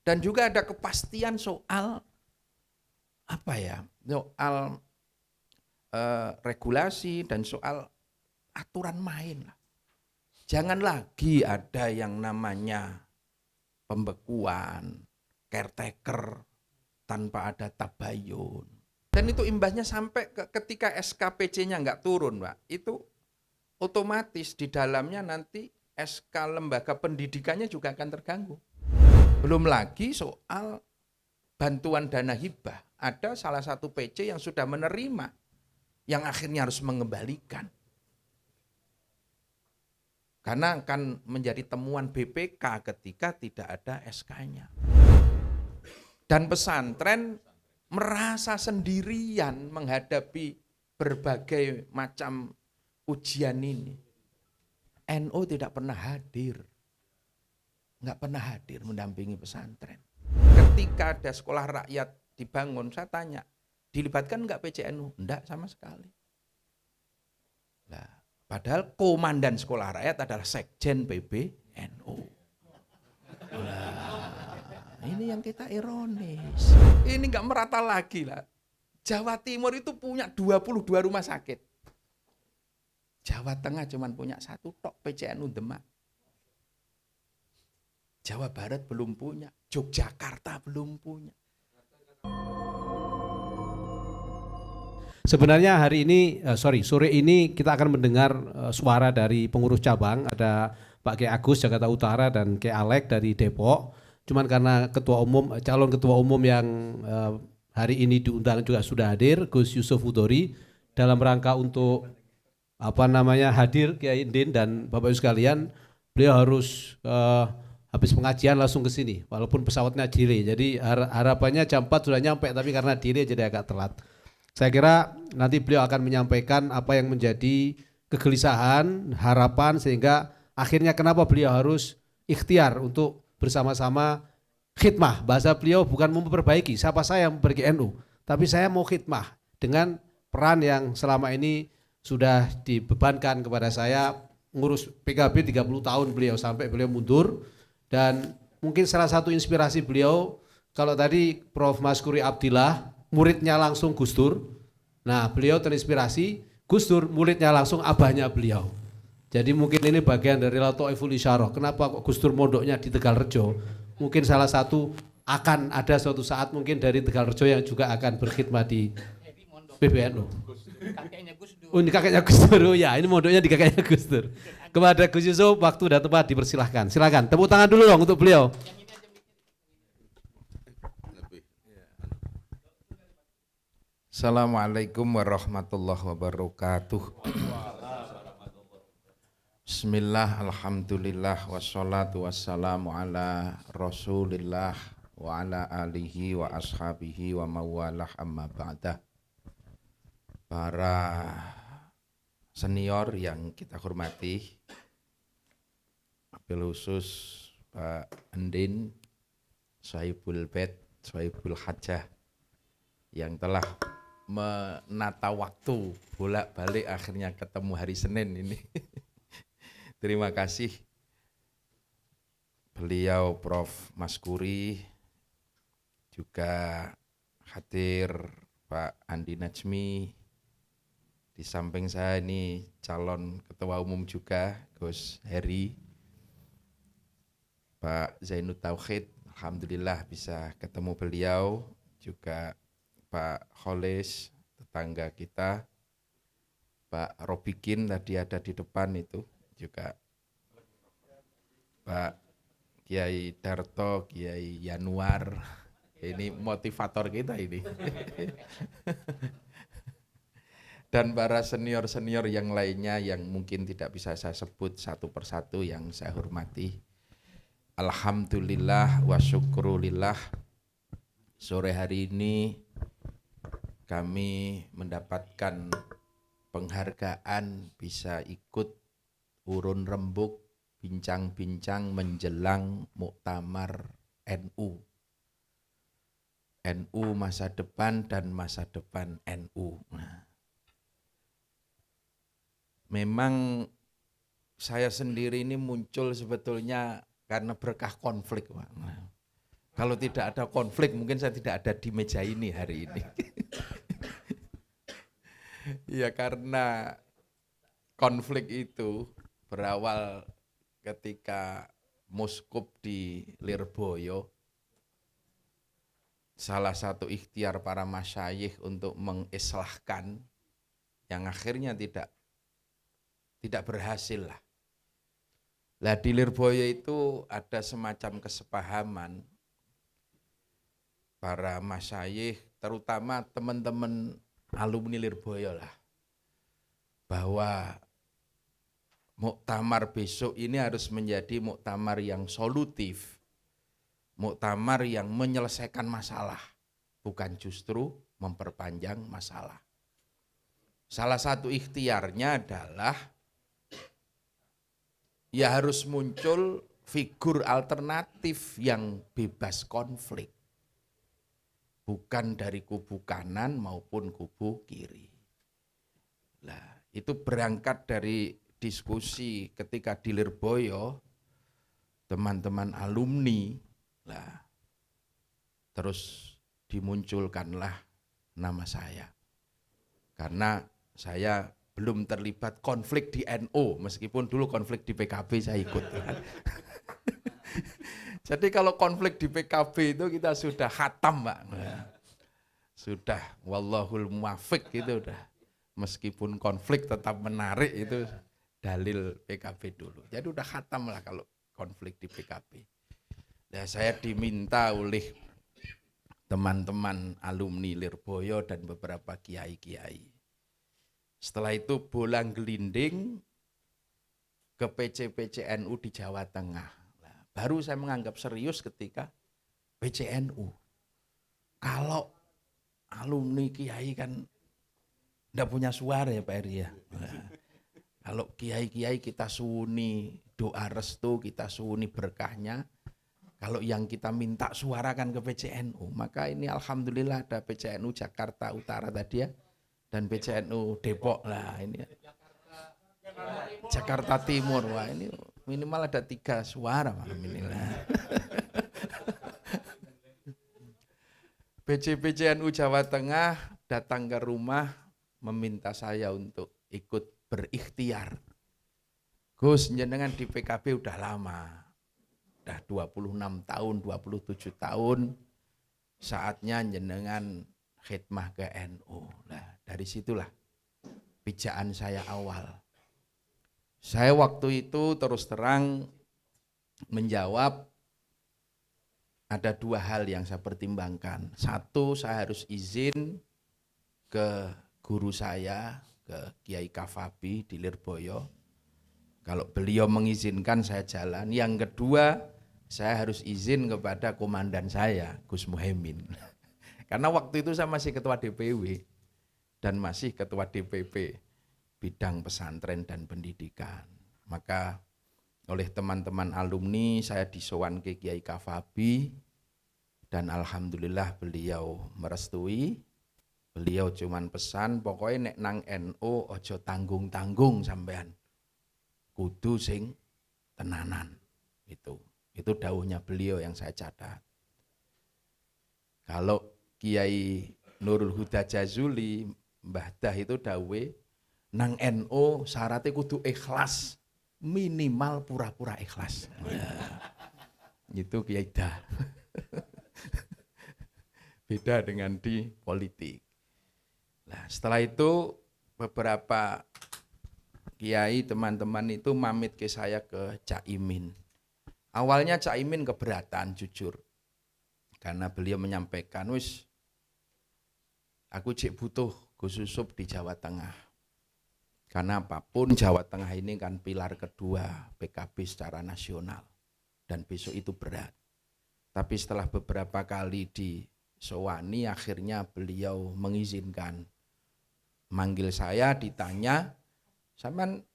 Dan juga ada kepastian soal soal regulasi dan soal aturan main. Jangan lagi ada yang namanya pembekuan, caretaker tanpa ada tabayun. Dan itu imbasnya sampai ketika SKPC-nya nggak turun, Pak. Itu otomatis di dalamnya nanti SK lembaga pendidikannya juga akan terganggu. Belum lagi soal bantuan dana hibah. Ada salah satu PC yang sudah menerima, yang akhirnya harus mengembalikan. Karena akan menjadi temuan BPK ketika tidak ada SK-nya. Dan pesantren merasa sendirian menghadapi berbagai macam ujian ini. NU tidak pernah hadir. Nggak pernah hadir mendampingi pesantren. Ketika ada sekolah rakyat dibangun, saya tanya, dilibatkan nggak PCNU? Enggak sama sekali. Nah, padahal komandan sekolah rakyat adalah Sekjen PBNU. Nah, ini yang kita ironis. Ini nggak merata lagi lah. Jawa Timur itu punya 22 rumah sakit. Jawa Tengah cuma punya 1 tok, PCNU Demak. Jawa Barat belum punya, Yogyakarta belum punya. Sebenarnya sore ini kita akan mendengar suara dari pengurus cabang, ada Pak Kiai Agus Jakarta Utara dan Kiai Alek dari Depok. Cuman karena calon ketua umum yang hari ini diundang juga sudah hadir, Gus Yusuf Hudori, dalam rangka untuk hadir Kiai Indin dan Bapak Ibu sekalian, beliau harus habis pengajian langsung ke sini, walaupun pesawatnya delay. Jadi harapannya jam 4 sudah nyampe, tapi karena delay jadi agak telat. Saya kira nanti beliau akan menyampaikan apa yang menjadi kegelisahan, harapan, sehingga akhirnya kenapa beliau harus ikhtiar untuk bersama-sama khidmah. Bahasa beliau bukan memperbaiki, siapa saya yang memperbaiki NU, tapi saya mau khidmah dengan peran yang selama ini sudah dibebankan kepada saya, ngurus PKB 30 tahun beliau sampai beliau mundur. Dan mungkin salah satu inspirasi beliau, kalau tadi Prof. Maskuri Abdillah, muridnya langsung Gus Dur. Nah, beliau terinspirasi, Gus Dur muridnya langsung abahnya beliau. Jadi mungkin ini bagian dari Lataiful Isyarah. Kenapa kok Gus Dur mondoknya di Tegalrejo? Mungkin salah satu akan ada suatu saat mungkin dari Tegalrejo yang juga akan berkhidmat di PBNU. Kakeknya Gus Dur. Oh, ini kakeknya Gus Dur. Ya, ini mondoknya di kakeknya Gus Dur. Kepada Gus Yusuf, waktu sudah tepat, dipersilahkan. Silakan, tepuk tangan dulu dong untuk beliau. Assalamualaikum warahmatullahi wabarakatuh. Bismillah, alhamdulillah, wassalatu wassalamu ala rasulillah wa ala alihi wa ashabihi wa mawalah amma ba'dah. Para senior yang kita hormati, wabil khusus Pak Endin, Sohibul Bait, Sohibul Hajah, yang telah menata waktu bolak-balik akhirnya ketemu hari Senin ini. Terima kasih beliau Prof. Maskuri, juga hadir Pak Andi Najmi. Di samping saya ini calon ketua umum juga Gus Heri, Pak Zainud Tauhid, alhamdulillah bisa ketemu beliau, juga Pak Kholis, tetangga kita, Pak Robikin tadi ada di depan itu, juga Pak Kiai Darto, Kiai Yanuar, ini motivator kita ini. Dan para senior-senior yang lainnya yang mungkin tidak bisa saya sebut satu persatu yang saya hormati. Alhamdulillah wa syukrulillah, sore hari ini kami mendapatkan penghargaan bisa ikut urun rembuk bincang-bincang menjelang muktamar NU. NU masa depan dan masa depan NU. Memang saya sendiri ini muncul sebetulnya karena berkah konflik, Pak. Kalau tidak ada konflik mungkin saya tidak ada di meja ini hari ini. Ya karena konflik itu berawal ketika Muskup di Lirboyo, salah satu ikhtiar para masyayikh untuk mengislahkan yang akhirnya tidak berhasil lah. Lah di Lirboyo itu ada semacam kesepahaman para masyayikh, terutama teman-teman alumni Lirboyo lah, bahwa muktamar besok ini harus menjadi muktamar yang solutif, muktamar yang menyelesaikan masalah, bukan justru memperpanjang masalah. Salah satu ikhtiarnya adalah ya harus muncul figur alternatif yang bebas konflik, bukan dari kubu kanan maupun kubu kiri. Nah, itu berangkat dari diskusi ketika di Lirboyo, teman-teman alumni, lah, terus dimunculkanlah nama saya. Karena saya belum terlibat konflik di NU, meskipun dulu konflik di PKB saya ikut. Jadi kalau konflik di PKB itu kita sudah khatam, Pak. Sudah wallahul muwaffiq gitu udah. Meskipun konflik tetap menarik itu dalil PKB dulu. Jadi udah khatam lah kalau konflik di PKB. Nah, saya diminta oleh teman-teman alumni Lirboyo dan beberapa kiai-kiai. Setelah itu bolang gelinding ke PC-PCNU di Jawa Tengah. Nah, baru saya menganggap serius ketika PCNU. Kalau alumni kiai kan enggak punya suara ya Pak Eri ya. Nah, kalau kiai-kiai kita suni doa restu, kita suni berkahnya. Kalau yang kita minta suarakan ke PCNU, maka ini alhamdulillah ada PCNU Jakarta Utara tadi ya, dan PCNU Depok lah ini. Jakarta Timur, wah ini minimal ada 3 suara malam ini lah. PCNU Jawa Tengah datang ke rumah meminta saya untuk ikut berikhtiar. Gus, jenengan di PKB udah lama, udah 26 tahun, 27 tahun, saatnya jenengan khidmah ke NU. Nah, dari situlah pijakan saya awal. Saya waktu itu terus terang menjawab ada 2 hal yang saya pertimbangkan. Satu, saya harus izin ke guru saya, ke Kiai Kafabi di Lirboyo. Kalau beliau mengizinkan saya jalan. Yang kedua, saya harus izin kepada komandan saya, Gus Muhaimin. Karena waktu itu saya masih ketua DPW dan masih ketua DPP bidang pesantren dan pendidikan. Maka oleh teman-teman alumni saya disowan ke Kiai Kafabi dan alhamdulillah beliau merestui. Beliau cuman pesan pokoknya nek nang NU ojo tanggung-tanggung sampean. Kudu sing tenanan. Itu dawuhnya beliau yang saya catat. Kalau Kiai Nurul Huda Jazuli Mbah Dah itu dawuhe nang NU syaratnya kudu ikhlas, minimal pura-pura ikhlas. Itu Kiai Dah. Beda dengan di politik. Nah, setelah itu beberapa kiai teman-teman itu mamit ke saya ke Cak Imin. Awalnya Cak Imin keberatan jujur. Karena beliau menyampaikan, wis aku cek butuh Gus Yusuf di Jawa Tengah. Karena apapun Jawa Tengah ini kan pilar kedua PKB secara nasional. Dan besok itu berat. Tapi setelah beberapa kali disowani akhirnya beliau mengizinkan. Manggil saya ditanya, sampean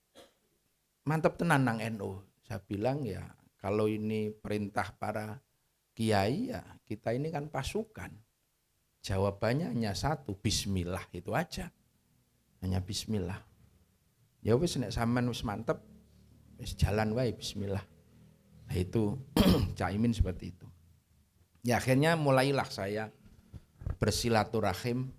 mantep tenan nang NU. Saya bilang ya kalau ini perintah para kiai ya kita ini kan pasukan. Jawabannya hanya satu, bismillah itu aja. Hanya bismillah. Ya wis nek sampean wis mantep wis jalan wae bismillah. Nah itu Caimin seperti itu. Ya akhirnya mulailah saya bersilaturahim.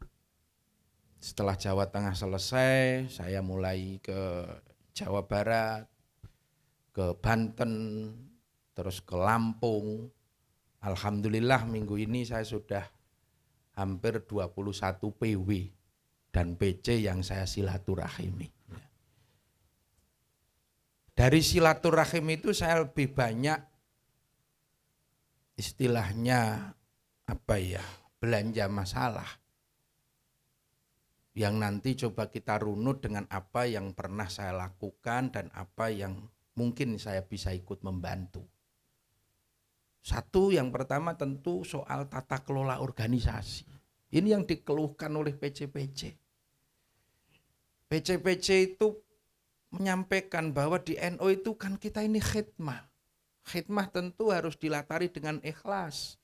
Setelah Jawa Tengah selesai, saya mulai ke Jawa Barat, ke Banten, terus ke Lampung. Alhamdulillah minggu ini saya sudah hampir 21 PW dan PC yang saya silaturahimi. Dari silaturahim itu saya lebih banyak istilahnya belanja masalah. Yang nanti coba kita runut dengan apa yang pernah saya lakukan dan apa yang mungkin saya bisa ikut membantu. Satu, yang pertama tentu soal tata kelola organisasi. Ini yang dikeluhkan oleh PC-PC. PC-PC itu menyampaikan bahwa di NU itu kan kita ini khidmah. Khidmah tentu harus dilatari dengan ikhlas.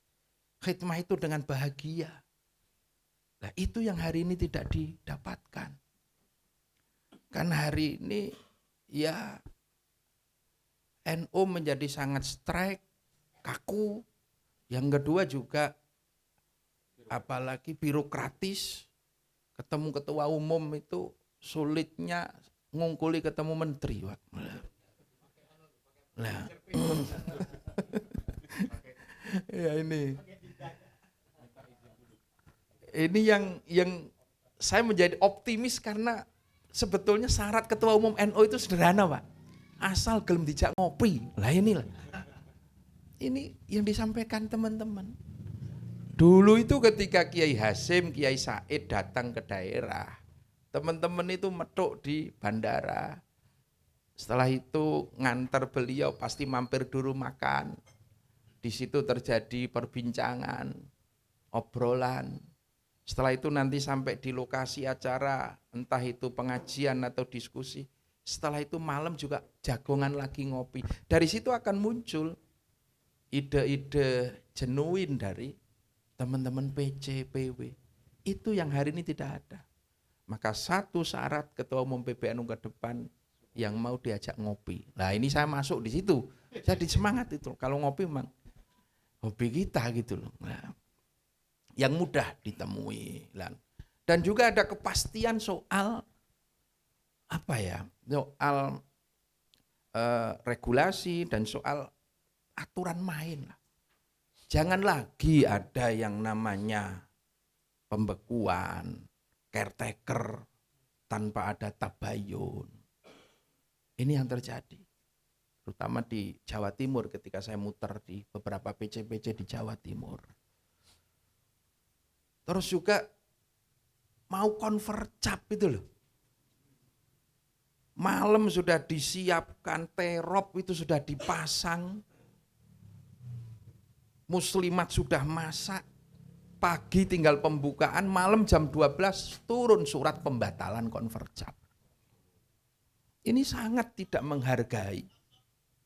Khidmah itu dengan bahagia. Nah itu yang hari ini tidak didapatkan. Kan hari ini ya NU menjadi sangat strike, kaku. Yang kedua juga apalagi birokratis. Ketemu ketua umum itu sulitnya ngungkuli ketemu menteri, Pak. Nah. Ya ini yang saya menjadi optimis karena sebetulnya syarat ketua umum NU itu sederhana, Pak. Asal gelem dijak ngopi. Lah inilah. Ini yang disampaikan teman-teman. Dulu itu ketika Kiai Hasyim, Kiai Said datang ke daerah, teman-teman itu metuk di bandara. Setelah itu ngantar beliau pasti mampir dulu makan. Di situ terjadi perbincangan, obrolan. Setelah itu nanti sampai di lokasi acara, entah itu pengajian atau diskusi. Setelah itu malam juga jagongan lagi ngopi. Dari situ akan muncul ide-ide genuine dari teman-teman PC, PW. Itu yang hari ini tidak ada. Maka satu syarat ketua umum PBNU ke depan yang mau diajak ngopi. Nah ini saya masuk di situ. Saya disemangat itu. Kalau ngopi memang hobi kita gitu loh. Nah, yang mudah ditemui. Dan juga ada kepastian soal soal regulasi dan soal aturan main. Jangan lagi ada yang namanya pembekuan, caretaker tanpa ada tabayun. Ini yang terjadi. Terutama di Jawa Timur ketika saya muter di beberapa PC-PC di Jawa Timur. Terus juga mau konvercap itu loh. Malam sudah disiapkan, terop itu sudah dipasang. Muslimat sudah masak. Pagi tinggal pembukaan, malam jam 12 turun surat pembatalan konvercap. Ini sangat tidak menghargai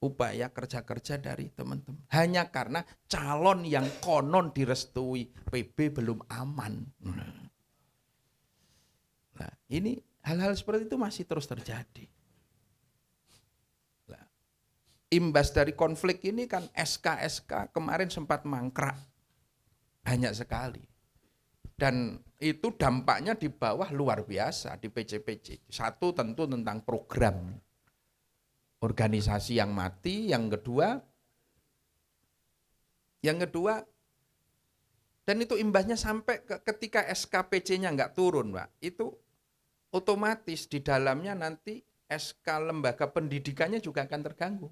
upaya kerja-kerja dari teman-teman. Hanya karena calon yang konon direstui PB belum aman. Nah, ini hal-hal seperti itu masih terus terjadi. Nah, imbas dari konflik ini kan SK-SK kemarin sempat mangkrak. Banyak sekali. Dan itu dampaknya di bawah luar biasa di PC-PC. Satu tentu tentang program organisasi yang mati, yang kedua dan itu imbasnya sampai ketika SKPC-nya nggak turun, Pak. Itu otomatis di dalamnya nanti SK lembaga pendidikannya juga akan terganggu.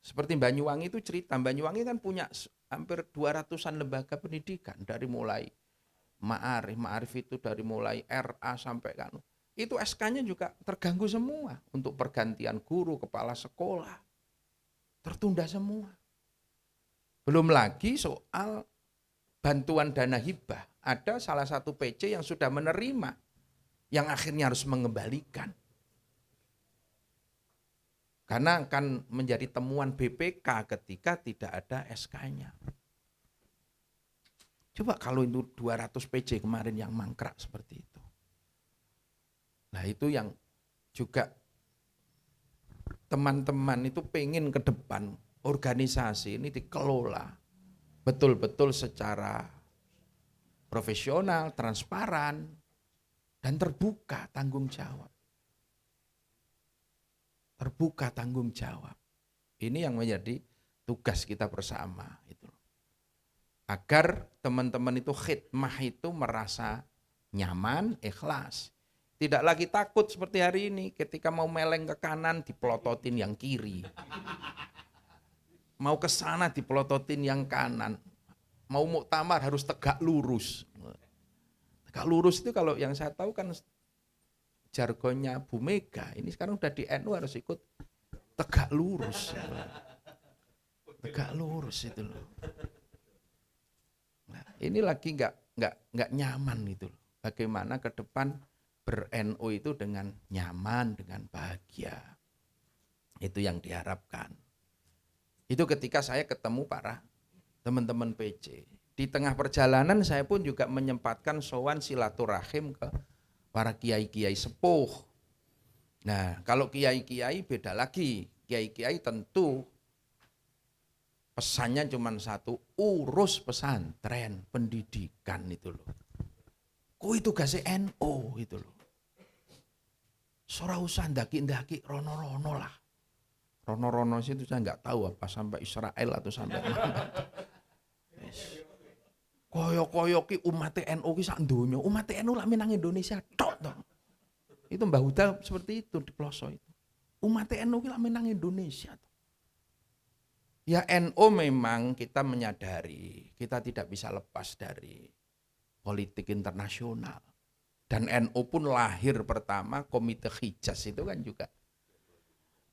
Seperti Banyuwangi itu cerita, Banyuwangi kan punya hampir 200-an lembaga pendidikan dari mulai Ma'arif itu dari mulai RA sampai kan. Itu SK-nya juga terganggu semua untuk pergantian guru, kepala sekolah. Tertunda semua. Belum lagi soal bantuan dana hibah. Ada salah satu PC yang sudah menerima, yang akhirnya harus mengembalikan. Karena akan menjadi temuan BPK ketika tidak ada SK-nya. Coba kalau itu 200 PC kemarin yang mangkrak seperti itu. Nah itu yang juga teman-teman itu pengen ke depan organisasi ini dikelola betul-betul secara profesional, transparan, dan terbuka tanggung jawab. Terbuka tanggung jawab. Ini yang menjadi tugas kita bersama. Itu. Agar teman-teman itu khidmah itu merasa nyaman, ikhlas. Tidak lagi takut seperti hari ini ketika mau meleng ke kanan dipelototin yang kiri. Mau ke sana dipelototin yang kanan. Mau muktamar harus tegak lurus. Tegak lurus itu kalau yang saya tahu kan jargonnya Bu Mega. Ini sekarang udah di NU harus ikut tegak lurus. Tegak lurus itu loh. Nah, ini lagi nggak nyaman itu loh. Bagaimana ke depan ber-NU itu dengan nyaman, dengan bahagia. Itu yang diharapkan. Itu ketika saya ketemu para teman-teman PC. Di tengah perjalanan saya pun juga menyempatkan sowan silaturahim ke para kiai-kiai sepuh. Nah, kalau kiai-kiai beda lagi. Kiai-kiai tentu pesannya cuma satu, urus pesantren, pendidikan itu loh. Kui tugasnya NU itu loh. Sora usah ndaki-ndaki rono-rono lah. Rono-rono itu saya nggak tahu apa sampai Israel atau sampai mana. Yes. Koyo-koyo ki umat NU ki sak donya, umat NU lak menang Indonesia tok to. Itu Mbah Huda seperti itu di pelosok itu. Umat NU ki lak menang Indonesia to. Ya NU memang kita menyadari kita tidak bisa lepas dari politik internasional. Dan NU pun lahir pertama Komite Hijaz itu kan juga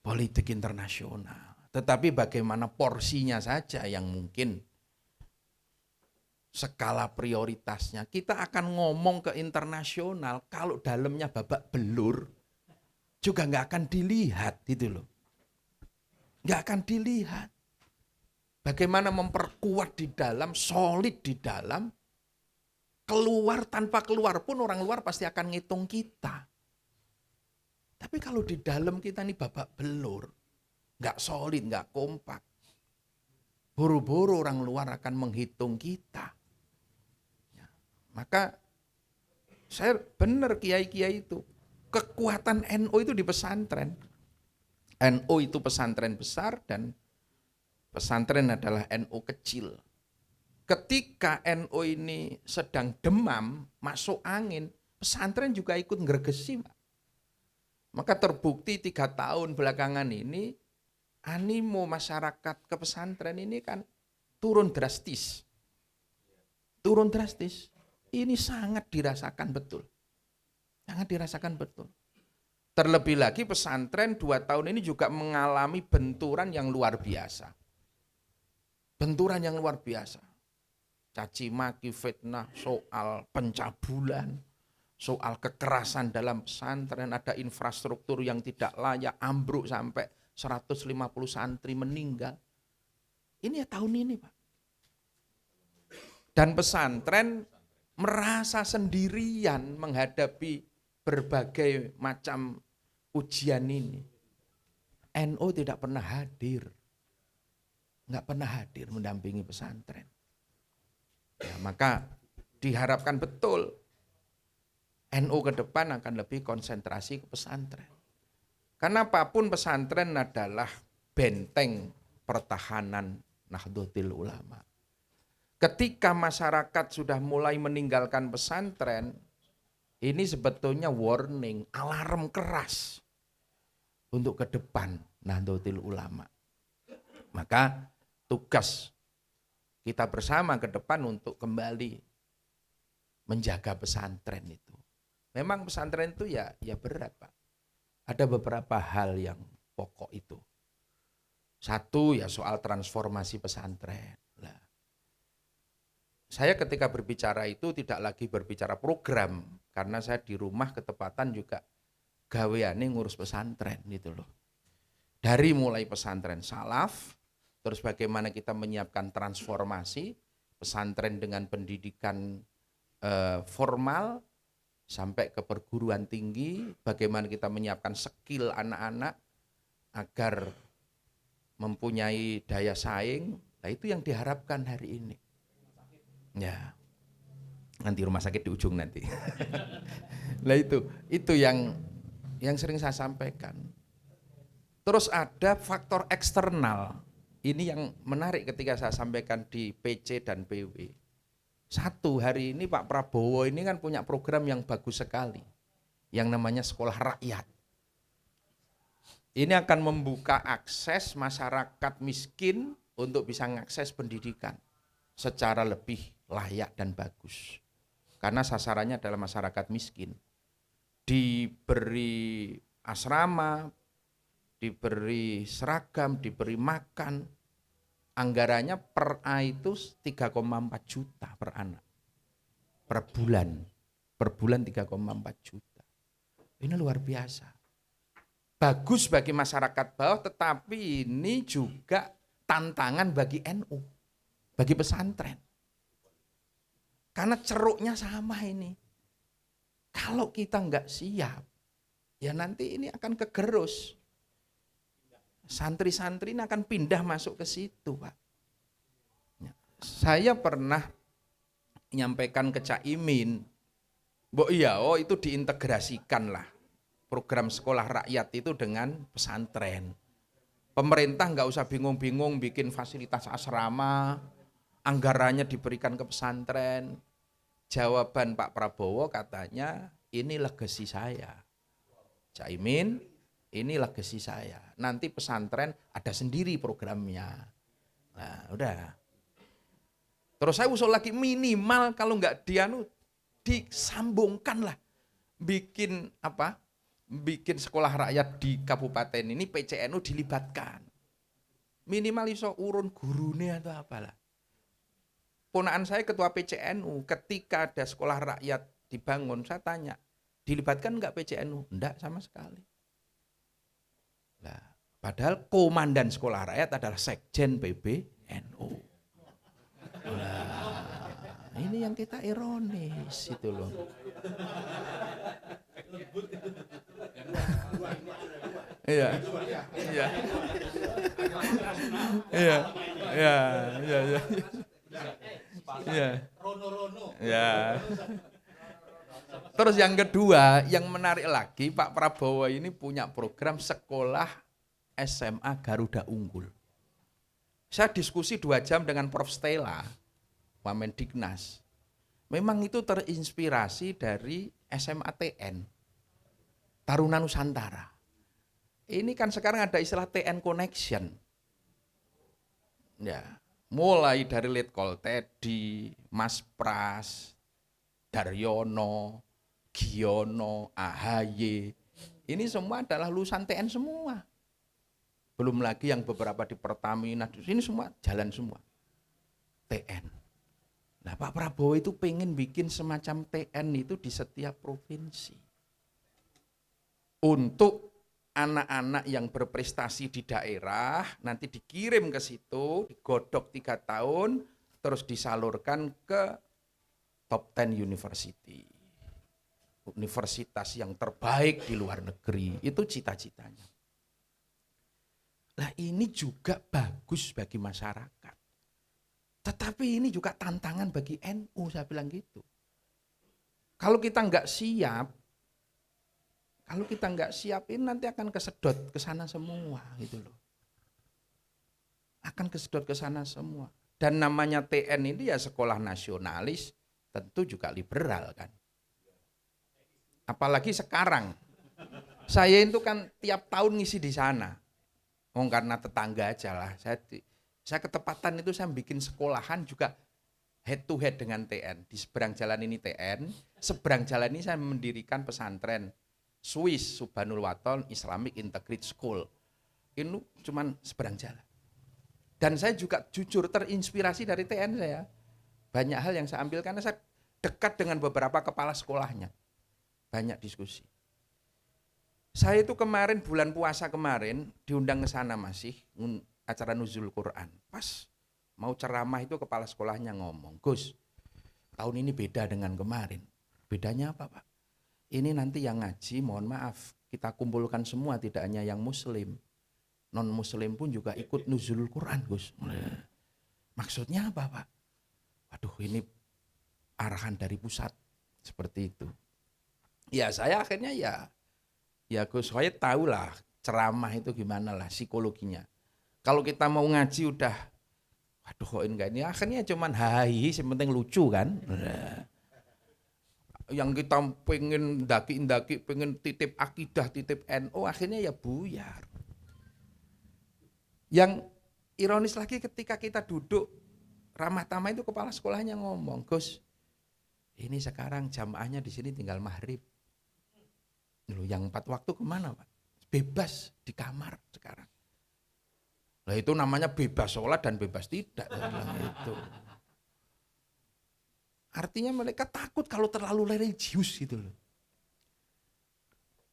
politik internasional. Tetapi bagaimana porsinya saja yang mungkin skala prioritasnya. Kita akan ngomong ke internasional kalau dalamnya babak belur juga nggak akan dilihat gitu loh. Nggak akan dilihat. Bagaimana memperkuat di dalam, solid di dalam, keluar tanpa keluar pun orang luar pasti akan ngitung kita. Tapi kalau di dalam kita ini babak belur, nggak solid, nggak kompak, buru-buru orang luar akan menghitung kita. Ya, maka saya benar kiai-kiai itu, kekuatan NU itu di pesantren. NU itu pesantren besar dan pesantren adalah NU kecil. Ketika NU ini sedang demam, masuk angin, pesantren juga ikut ngregesi. Maka terbukti 3 tahun belakangan ini, animo masyarakat ke pesantren ini kan turun drastis. Turun drastis. Ini sangat dirasakan betul. Sangat dirasakan betul. Terlebih lagi pesantren 2 tahun ini juga mengalami benturan yang luar biasa. Benturan yang luar biasa. Caci maki, fitnah, soal pencabulan, soal kekerasan dalam pesantren, ada infrastruktur yang tidak layak, ambruk sampai 150 santri meninggal. Ini ya tahun ini, Pak. Dan pesantren merasa sendirian menghadapi berbagai macam ujian ini. NU tidak pernah hadir. Nggak pernah hadir mendampingi pesantren. Ya, maka diharapkan betul NU ke depan akan lebih konsentrasi ke pesantren. Karena apapun pesantren adalah benteng pertahanan Nahdlatul Ulama. Ketika masyarakat sudah mulai meninggalkan pesantren, ini sebetulnya warning, alarm keras untuk ke depan Nahdlatul Ulama. Maka tugas kita bersama ke depan untuk kembali menjaga pesantren itu. Memang pesantren itu ya berat, Pak. Ada beberapa hal yang pokok itu. Satu ya soal transformasi pesantren. Nah, saya ketika berbicara itu tidak lagi berbicara program, karena saya di rumah ketepatan juga gaweane ngurus pesantren gitu loh. Dari mulai pesantren salaf, terus bagaimana kita menyiapkan transformasi pesantren dengan pendidikan formal sampai ke perguruan tinggi, bagaimana kita menyiapkan skill anak-anak agar mempunyai daya saing Nah itu yang diharapkan hari ini. Ya, nanti rumah sakit di ujung nanti. Nah itu yang sering saya sampaikan. Terus ada faktor eksternal. Ini yang menarik ketika saya sampaikan di PC dan PW. Satu, hari ini Pak Prabowo ini kan punya program yang bagus sekali, yang namanya sekolah rakyat. Ini akan membuka akses masyarakat miskin untuk bisa mengakses pendidikan secara lebih layak dan bagus. Karena sasarannya adalah masyarakat miskin. Diberi asrama, diberi seragam, diberi makan. Anggarannya per A itu 3,4 juta per anak. Per bulan. Per bulan 3,4 juta. Ini luar biasa. Bagus bagi masyarakat bawah, tetapi ini juga tantangan bagi NU. Bagi pesantren. Karena ceruknya sama ini. Kalau kita nggak siap, ya nanti ini akan kegerus. Santri-santri ini akan pindah masuk ke situ, Pak. Saya pernah menyampaikan ke Cak Imin, itu diintegrasikan lah program sekolah rakyat itu dengan pesantren. Pemerintah nggak usah bingung-bingung bikin fasilitas asrama, anggarannya diberikan ke pesantren. Jawaban Pak Prabowo katanya, ini legasi saya. Cak Imin, ini legasi saya. Nanti pesantren ada sendiri programnya. Nah, udah. Terus saya usul lagi minimal kalau nggak disambungkan lah. Bikin sekolah rakyat di kabupaten ini PCNU dilibatkan. Minimal iso urun gurune atau apalah. Ponakan saya ketua PCNU, ketika ada sekolah rakyat dibangun, saya tanya, dilibatkan nggak PCNU? Enggak sama sekali. Nah, padahal komandan sekolah rakyat adalah Sekjen PBNU. Nah, ini yang kita ironis itu loh. Iya. Iya. Iya. Iya, iya, iya. Iya. Ya. Terus yang kedua, yang menarik lagi, Pak Prabowo ini punya program sekolah SMA Garuda Unggul. Saya diskusi 2 jam dengan Prof. Stella, Wamendiknas. Memang itu terinspirasi dari SMA TN, Taruna Nusantara. Ini kan sekarang ada istilah TN Connection. Ya, mulai dari Letkol Teddy, Mas Pras, Daryono, Giono, AHY, ini semua adalah lulusan TN semua. Belum lagi yang beberapa di Pertamina, ini semua jalan semua. TN. Nah, Pak Prabowo itu pengen bikin semacam TN itu di setiap provinsi. Untuk anak-anak yang berprestasi di daerah, nanti dikirim ke situ, digodok 3 tahun, terus disalurkan ke top 10 university. Universitas yang terbaik di luar negeri, itu cita-citanya. Nah ini juga bagus bagi masyarakat. Tetapi ini juga tantangan bagi NU, saya bilang gitu. Kalau kita nggak siap, ini nanti akan kesedot ke sana semua gitu loh. Akan kesedot ke sana semua. Dan namanya TN ini ya sekolah nasionalis, tentu juga liberal kan. Apalagi sekarang. Saya itu kan tiap tahun ngisi di sana. Karena tetangga aja lah. Saya ketepatan itu saya bikin sekolahan juga head to head dengan TN. Di seberang jalan ini TN, seberang jalan ini saya mendirikan pesantren Swiss Subhanul Waton Islamic Integrated School. Ini cuman seberang jalan. Dan saya juga jujur terinspirasi dari TN saya. Banyak hal yang saya ambil karena saya dekat dengan beberapa kepala sekolahnya. Banyak diskusi. Saya itu kemarin bulan puasa kemarin diundang ke sana masih acara Nuzul Quran. Pas mau ceramah itu kepala sekolahnya ngomong, Gus, tahun ini beda dengan kemarin. Bedanya apa, Pak? Ini nanti yang ngaji, mohon maaf, kita kumpulkan semua, tidak hanya yang muslim. Non muslim pun juga ikut Nuzul Quran, Gus. Maksudnya apa Pak? Waduh ini arahan dari pusat seperti itu. Ya saya akhirnya ya Gus saya tahu lah ceramah itu gimana lah psikologinya. Kalau kita mau ngaji udah, waduh kok enggak ini akhirnya cuman hai, yang penting lucu kan. Nah, yang kita pengen daki-daki, pengen titip akidah, titip NU, akhirnya ya buyar. Yang ironis lagi ketika kita duduk ramah tamah itu kepala sekolahnya ngomong, Gus, ini sekarang jamaahnya di sini tinggal maghrib. Loh, yang 4 waktu kemana Pak? Bebas di kamar sekarang. Nah itu namanya bebas sholat dan bebas tidak. Itu. Artinya mereka takut kalau terlalu religius gitu loh.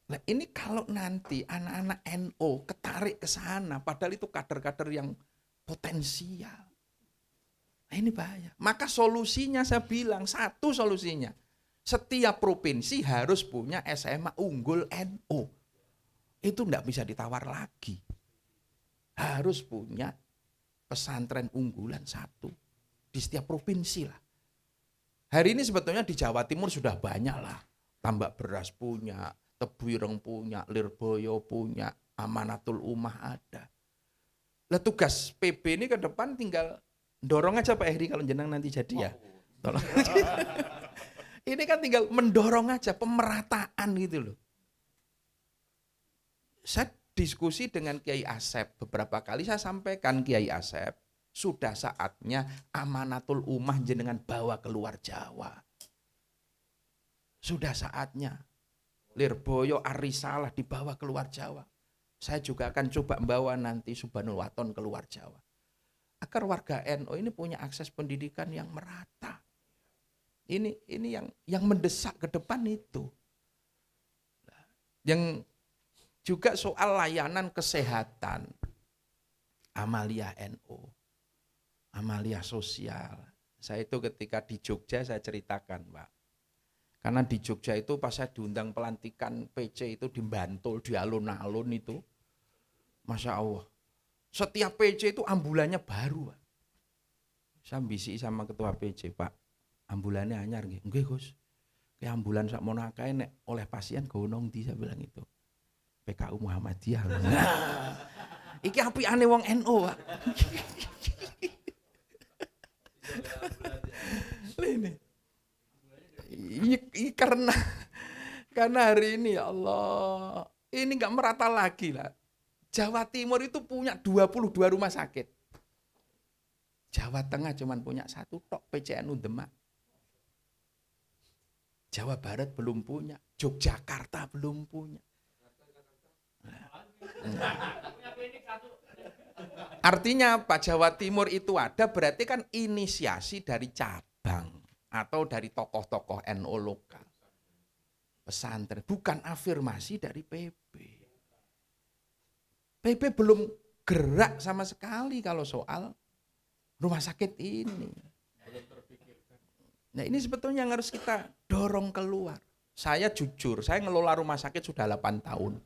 Nah ini kalau nanti anak-anak NU ketarik ke sana, padahal itu kader-kader yang potensial. Nah ini bahaya. Maka solusinya saya bilang, satu solusinya. Setiap provinsi harus punya SMA unggul NU. Itu enggak bisa ditawar lagi. Harus punya pesantren unggulan satu. Di setiap provinsi lah. Hari ini sebetulnya di Jawa Timur sudah banyak lah. Tambak Beras punya, Tebu Ireng punya, Lirboyo punya, Amanatul Ummah ada. Lah tugas PB ini ke depan tinggal dorong aja Pak Heri kalau jenang nanti jadi ya. Tolong. Ini kan tinggal mendorong aja pemerataan gitu loh. Saya diskusi dengan Kiai Asep beberapa kali saya sampaikan Kiai Asep. Sudah saatnya Amanatul Ummah jenengan bawa keluar Jawa. Sudah saatnya. Lirboyo Arisalah dibawa keluar Jawa. Saya juga akan coba membawa nanti Subhanul Waton keluar Jawa. Agar warga NU ini punya akses pendidikan yang merata. Ini yang mendesak ke depan itu. Yang juga soal layanan kesehatan. Amalia NU. Amalia sosial. Saya itu ketika di Jogja saya ceritakan Pak. Karena di Jogja itu pas saya diundang pelantikan PC itu di Bantul, di alun-alun itu. Masya Allah. Setiap PC itu ambulannya baru Pak. Saya bisi sama ketua PC Pak. Ambulannya anyar nggih. Nggih Gus. Kayak ambulan sak mono akeh nek oleh pasien gonong di saya bilang itu. PKU Muhammadiyah. Iki apikane wong NU Pak. Ini karena hari ini ya Allah ini nggak merata lagi lah. Jawa Timur itu punya 22 rumah sakit. Jawa Tengah cuma punya 1 tok PCNU Demak. Jawa Barat belum punya, Yogyakarta belum punya. Artinya apa? Jawa Timur itu ada berarti kan inisiasi dari cabang atau dari tokoh-tokoh NU lokal. Pesantren, bukan afirmasi dari PB. PB belum gerak sama sekali kalau soal rumah sakit ini. Nah ini sebetulnya yang harus kita dorong keluar. Saya jujur, saya ngelola rumah sakit sudah 8 tahun.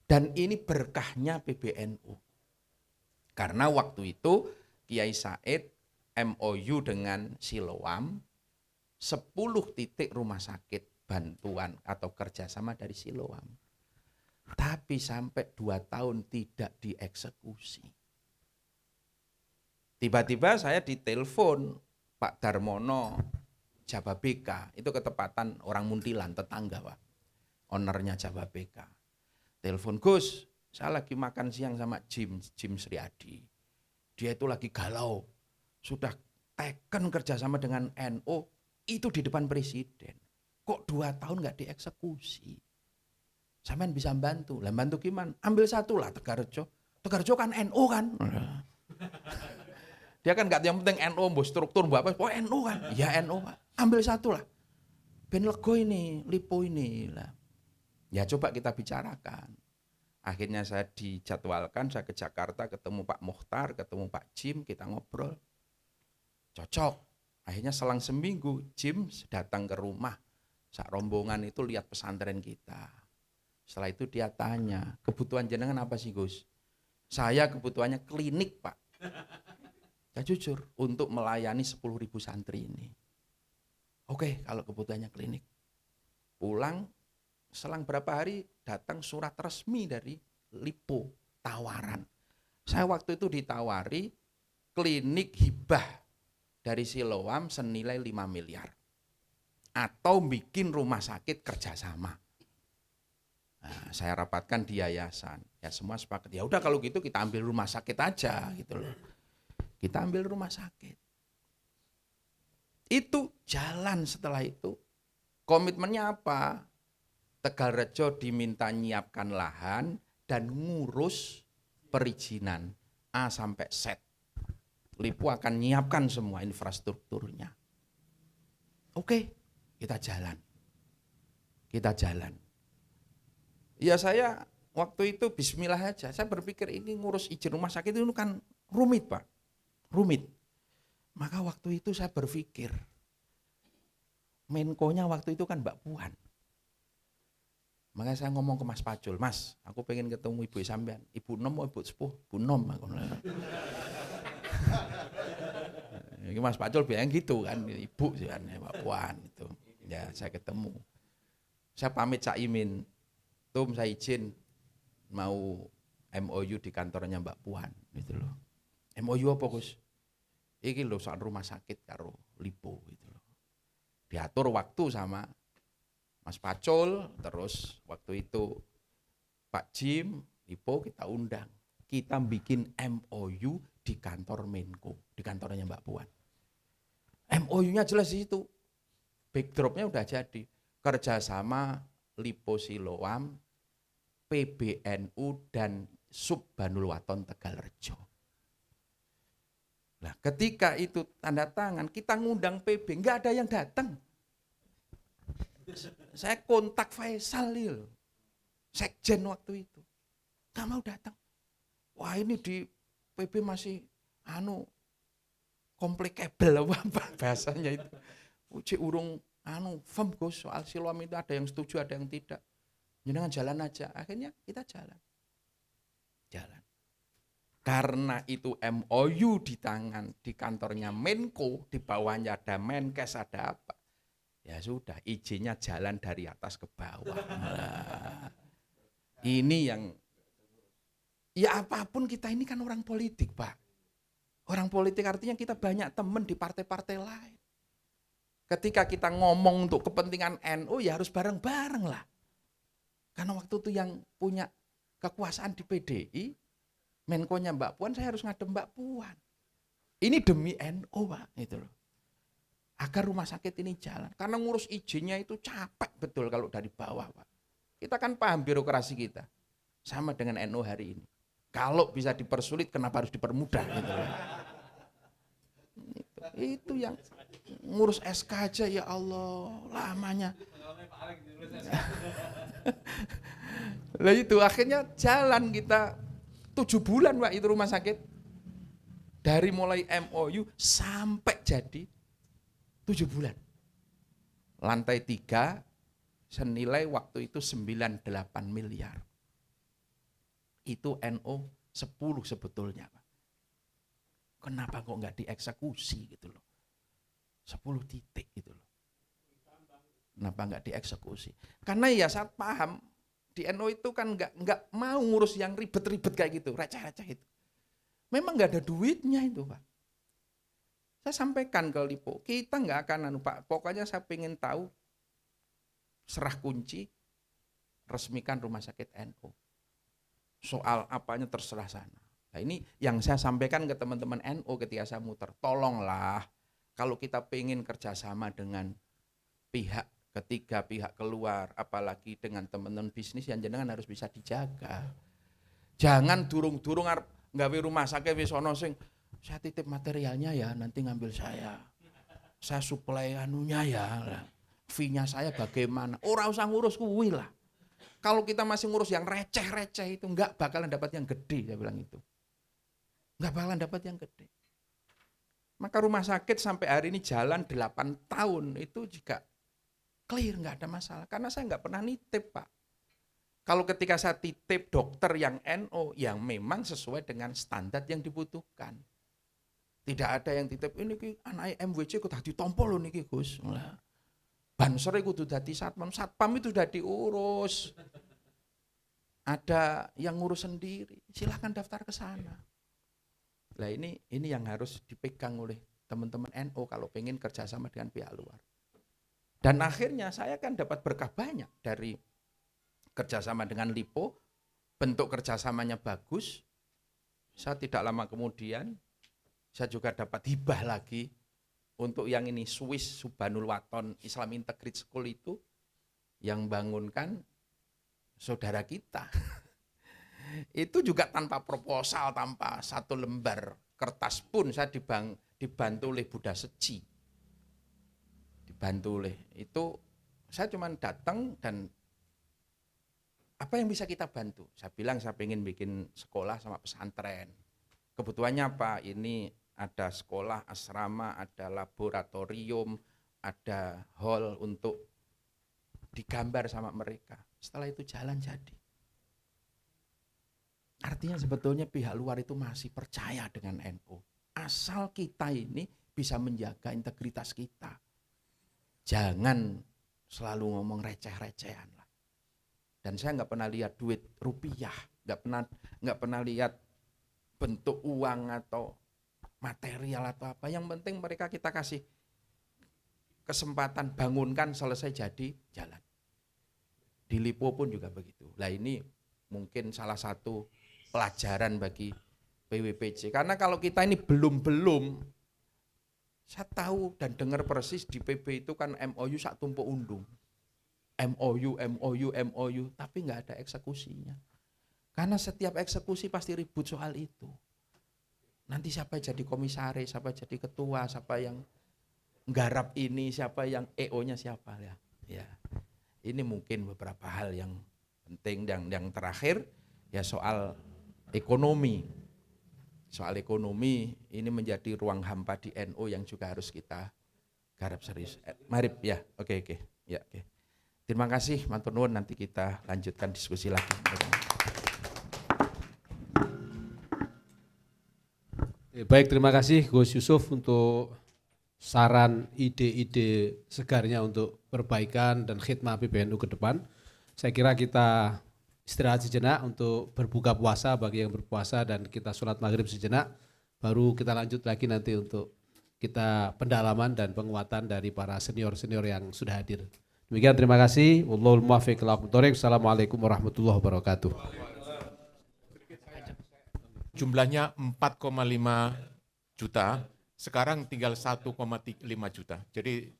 Dan ini berkahnya PBNU. Karena waktu itu Kiai Said MOU dengan Siloam 10 titik rumah sakit bantuan atau kerjasama dari Siloam. Tapi sampai 2 tahun tidak dieksekusi. Tiba-tiba saya ditelepon Pak Darmono Jawa BK, itu ketepatan orang Muntilan, tetangga Pak, ownernya Jawa BK. Telepon, Gus, saya lagi makan siang sama Jim Sriadi. Dia itu lagi galau, sudah teken kerjasama dengan NU, itu di depan presiden. Kok 2 tahun gak dieksekusi? Sampean bisa bantu, lah bantu gimana? Ambil 1 lah Tegarrejo. Tegarrejo kan NU kan? Dia kan gak yang penting NU, struktur, apa, oh NU kan? Ya NU Pak, ambil 1 lah. Ben lego ini, lipo ini lah. Ya coba kita bicarakan. Akhirnya saya dijadwalkan, saya ke Jakarta ketemu Pak Mukhtar, ketemu Pak Jim, kita ngobrol. Cocok. Akhirnya selang seminggu Jim datang ke rumah. Sak rombongan itu lihat pesantren kita. Setelah itu dia tanya, kebutuhan jenengan apa sih Gus? Saya kebutuhannya klinik Pak. Saya jujur, untuk melayani 10.000 santri ini. Oke, kalau kebutuhannya klinik. Pulang, selang berapa hari datang surat resmi dari Lipo, tawaran. Saya waktu itu ditawari klinik hibah dari Siloam senilai 5 miliar. Atau bikin rumah sakit kerjasama. Nah, saya rapatkan di yayasan. Ya semua sepakat. Ya udah kalau gitu kita ambil rumah sakit aja gitu loh. Kita ambil rumah sakit. Itu jalan setelah itu. Komitmennya apa? Tegalrejo diminta nyiapkan lahan dan ngurus perizinan A sampai Z. Lipo akan nyiapkan semua infrastrukturnya. Oke, kita jalan. Kita jalan. Ya saya waktu itu bismillah aja. Saya berpikir ini ngurus izin rumah sakit itu kan rumit, Pak. Rumit. Maka waktu itu saya berpikir, Menko-nya waktu itu kan Mbak Puan. Makanya saya ngomong ke Mas Pacul, Mas, aku pengen ketemu ibu sampean, ibu nom atau ibu sepuh, bu nom. Ini Mas Pacul bilang gitu kan, ibu sih kan, Mbak Puan itu. Ya saya ketemu. Saya pamit Caimin, Tum saya izin mau MOU di kantornya Mbak Puan, gitu loh. MOU apa Gus? Iki lho soal rumah sakit karo Lipo gitu loh. Diatur waktu sama Mas Pacul, terus waktu itu Pak Jim, Lipo kita undang. Kita bikin MOU di kantor Menko, di kantornya Mbak Puan. MOU-nya jelas di situ. Backdrop-nya udah jadi. Kerjasama Lipo Siloam, PBNU dan Subbanul Waton Tegalrejo. Nah, ketika itu tanda tangan, kita ngundang PB, nggak ada yang datang. Saya kontak Faisal loh, sekjen waktu itu, nggak mau datang. Wah ini di PB masih komplikabel apa bahasanya itu. Uji urung firm Gus, soal Siloam itu ada yang setuju, ada yang tidak. Jangan jalan aja. Akhirnya kita jalan. Karena itu MOU di tangan, di kantornya Menko, di bawahnya ada Menkes, ada apa. Ya sudah, izinnya jalan dari atas ke bawah. Nah, ini yang, ya apapun kita ini kan orang politik Pak. Orang politik artinya kita banyak teman di partai-partai lain. Ketika kita ngomong untuk kepentingan NU ya harus bareng-bareng lah. Karena waktu itu yang punya kekuasaan di PDI, Menko-nya Mbak Puan, saya harus ngadem Mbak Puan. Ini demi NU Pak, itu loh. Agar rumah sakit ini jalan. Karena ngurus izinnya itu capek betul kalau dari bawah Pak. Kita kan paham birokrasi kita. Sama dengan NU hari ini. Kalau bisa dipersulit, kenapa harus dipermudah? Gitu loh. Itu yang ngurus SK aja ya Allah, lamanya. Lah itu akhirnya jalan kita 7 bulan Pak itu rumah sakit. Dari mulai MOU sampai jadi 7 bulan. Lantai 3 senilai waktu itu 98 miliar. Itu NO 10 sebetulnya Pak. Kenapa kok nggak dieksekusi gitu loh. 10 titik gitu loh. Kenapa nggak dieksekusi? Karena ya saya paham di NU itu kan nggak mau ngurus yang ribet-ribet kayak gitu, receh-receh itu. Memang nggak ada duitnya itu Pak. Saya sampaikan ke Lipo, kita nggak akan Pak. Pokoknya saya pengen tahu, serah kunci, resmikan rumah sakit NU. Soal apanya terserah sana. Nah ini yang saya sampaikan ke teman-teman NU ketika saya muter, tolonglah kalau kita pengen kerjasama dengan pihak ketiga, pihak keluar, apalagi dengan teman-teman bisnis yang jenengan harus bisa dijaga. Jangan durung-durung nggawe rumah sakit wis ana sing saya titip materialnya ya, nanti ngambil saya. Saya suplai anunya ya. Fee-nya saya bagaimana? Ora usah ngurus kuwi lah. Kalau kita masih ngurus yang receh-receh itu enggak bakalan dapat yang gede, saya bilang itu. Enggak bakalan dapat yang gede. Maka rumah sakit sampai hari ini jalan 8 tahun itu juga clear, nggak ada masalah. Karena saya nggak pernah nitip Pak. Kalau ketika saya titip dokter yang NO, yang memang sesuai dengan standar yang dibutuhkan. Tidak ada yang titip ini ki anake MWC kok dadi tompo lho niki Gus. Lah, banser kudu dadi satpam. Satpam itu sudah diurus. Ada yang ngurus sendiri. Silakan daftar ke sana. Lah ini yang harus dipegang oleh teman-teman NU kalau pengen kerjasama dengan pihak luar. Dan akhirnya saya kan dapat berkah banyak dari kerjasama dengan LIPO. Bentuk kerjasamanya bagus. Saya tidak lama kemudian saya juga dapat hibah lagi untuk yang ini Swiss Subhanul Waton Islam Integrate School itu yang bangunkan saudara kita. Itu juga tanpa proposal, tanpa satu lembar kertas pun saya dibantu oleh Buddha Seji. Dibantu oleh itu, saya cuma datang dan apa yang bisa kita bantu? Saya bilang saya pengen bikin sekolah sama pesantren. Kebutuhannya apa? Ini ada sekolah, asrama, ada laboratorium, ada hall untuk digambar sama mereka. Setelah itu jalan jadi. Artinya sebetulnya pihak luar itu masih percaya dengan NU. Asal kita ini bisa menjaga integritas kita. Jangan selalu ngomong receh-recehan lah. Dan saya nggak pernah lihat duit rupiah, nggak pernah lihat bentuk uang atau material atau apa. Yang penting mereka kita kasih kesempatan bangunkan selesai jadi jalan. Di LIPO pun juga begitu. Nah ini mungkin salah satu pelajaran bagi PWPC. Karena kalau kita ini belum, saya tahu dan dengar persis di PB itu kan MOU sak tumpuk undung. MOU, tapi nggak ada eksekusinya. Karena setiap eksekusi pasti ribut soal itu. Nanti siapa jadi komisaris, siapa jadi ketua, siapa yang nggarap ini, siapa yang EO-nya siapa ya. Ya. Ini mungkin beberapa hal yang penting. Yang terakhir ya soal ekonomi. Soal ekonomi ini menjadi ruang hampa di NU yang juga harus kita garap serius. Marip ya, oke. Ya, oke. Terima kasih, matur nuwun, nanti kita lanjutkan diskusi lagi. Baik, terima kasih Gus Yusuf untuk saran ide-ide segarnya untuk perbaikan dan khidmat PBNU ke depan. Saya kira kita istirahat sejenak untuk berbuka puasa bagi yang berpuasa dan kita sholat maghrib sejenak. Baru kita lanjut lagi nanti untuk kita pendalaman dan penguatan dari para senior-senior yang sudah hadir. Demikian, terima kasih. Wallahul muwaffiq ila aqwamit thoriq. Assalamualaikum warahmatullahi wabarakatuh. Jumlahnya 4,5 juta, sekarang tinggal 1,5 juta. Jadi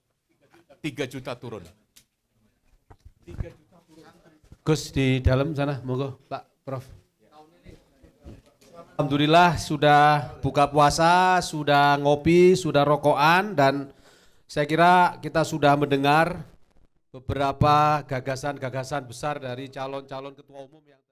3 juta turun. Gus di dalam sana, monggo Pak Prof. Alhamdulillah sudah buka puasa, sudah ngopi, sudah rokokan, dan saya kira kita sudah mendengar beberapa gagasan-gagasan besar dari calon-calon ketua umum yang